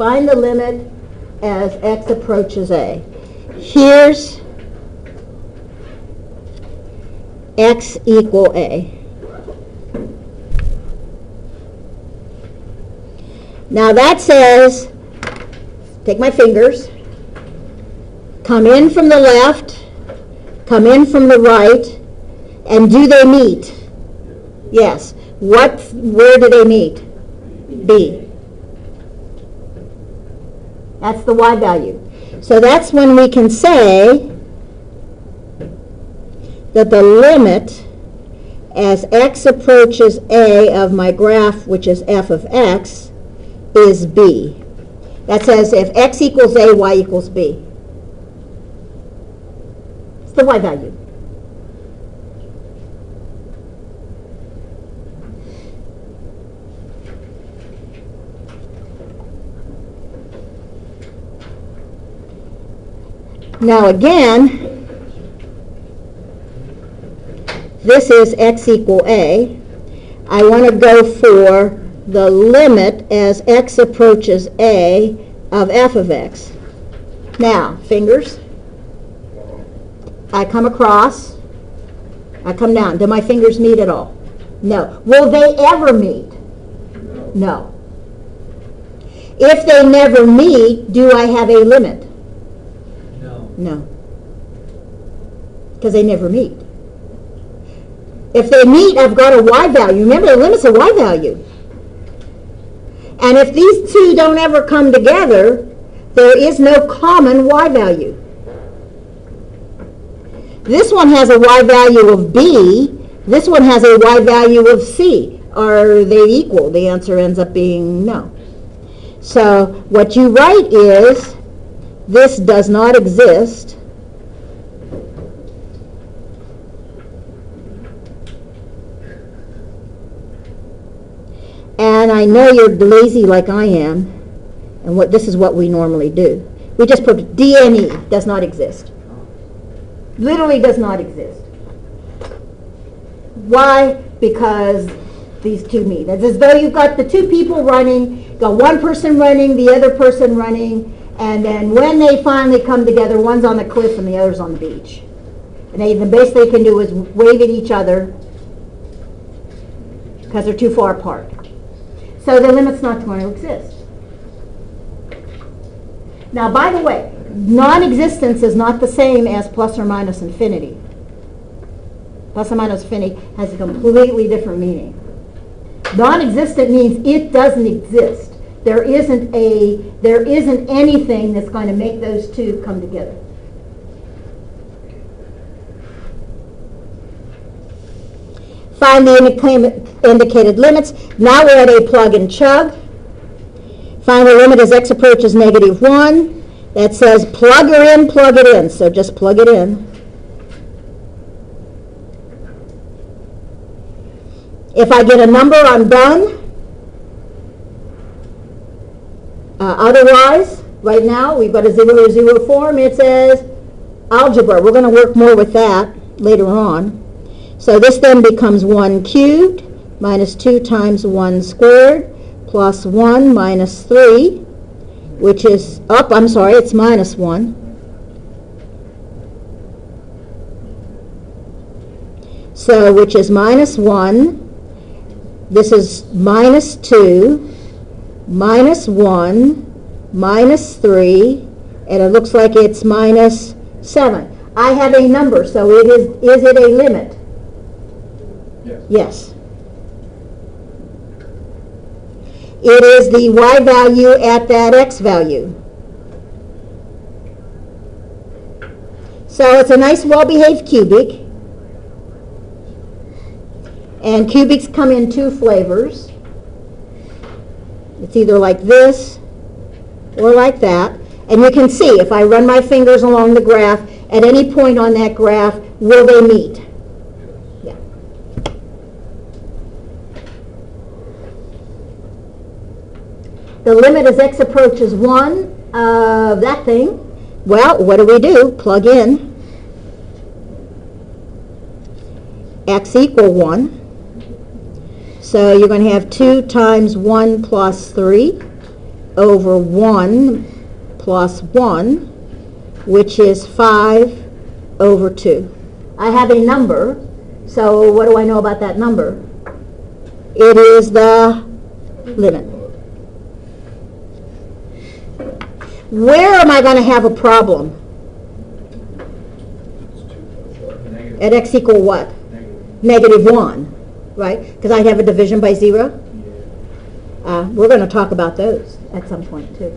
Find the limit as x approaches a. Here's x equal a. Now that says, take my fingers, come in from the left, come in from the right, and do they meet? Yes. Where do they meet? B. That's the y value. So that's when we can say that the limit as x approaches a of my graph, which is f of x, is b. That says if x equals a, y equals b. It's the y value. Now again, this is x equal a. I want to go for the limit as x approaches a of f of x. Now, fingers. I come across. I come down. Do my fingers meet at all? No. Will they ever meet? No. If they never meet, do I have a limit? No, because they never meet. If they meet, I've got a y value. Remember, the limit's a y value. And if these two don't ever come together, there is no common y value. This one has a y value of b. This one has a y value of c. Are they equal? The answer ends up being no. So what you write is, this does not exist. And I know you're lazy like I am, and this is what we normally do. We just put DNE, does not exist. Literally does not exist. Why? Because these two meet. It's as though you've got the two people running, you've got one person running, the other person running, and then when they finally come together, one's on the cliff and the other's on the beach. And the best they can do is wave at each other because they're too far apart. So the limit's not going to exist. Now, by the way, non-existence is not the same as plus or minus infinity. Plus or minus infinity has a completely different meaning. Non-existent means it doesn't exist. There isn't anything that's going to make those two come together. Find the indicated limits. Now we're at a plug and chug. Find the limit as x approaches -1. That says plug her in, plug it in. So just plug it in. If I get a number, I'm done. Otherwise, right now, we've got a 0 to 0 form. It says algebra. We're going to work more with that later on. So this then becomes 1 cubed minus 2 times 1 squared plus 1 minus 3, which is, it's minus 1. So, which is minus 1. This is minus 2. Minus 1, minus 3, and it looks like it's minus 7. I have a number, so is it a limit? Yes. Yes. It is the y value at that x value. So it's a nice, well-behaved cubic. And cubics come in two flavors. It's either like this or like that. And you can see, if I run my fingers along the graph, at any point on that graph, will they meet? Yeah. The limit as x approaches 1 of that thing. Well, what do? Plug in x equal 1. So you're going to have 2 times 1 plus 3 over 1 plus 1, which is 5 over 2. I have a number, so what do I know about that number? It is the limit. Where am I going to have a problem? Negative. At x equal what? Negative. -1, right? Because I have a division by 0. Yeah. We're going to talk about those at some point too.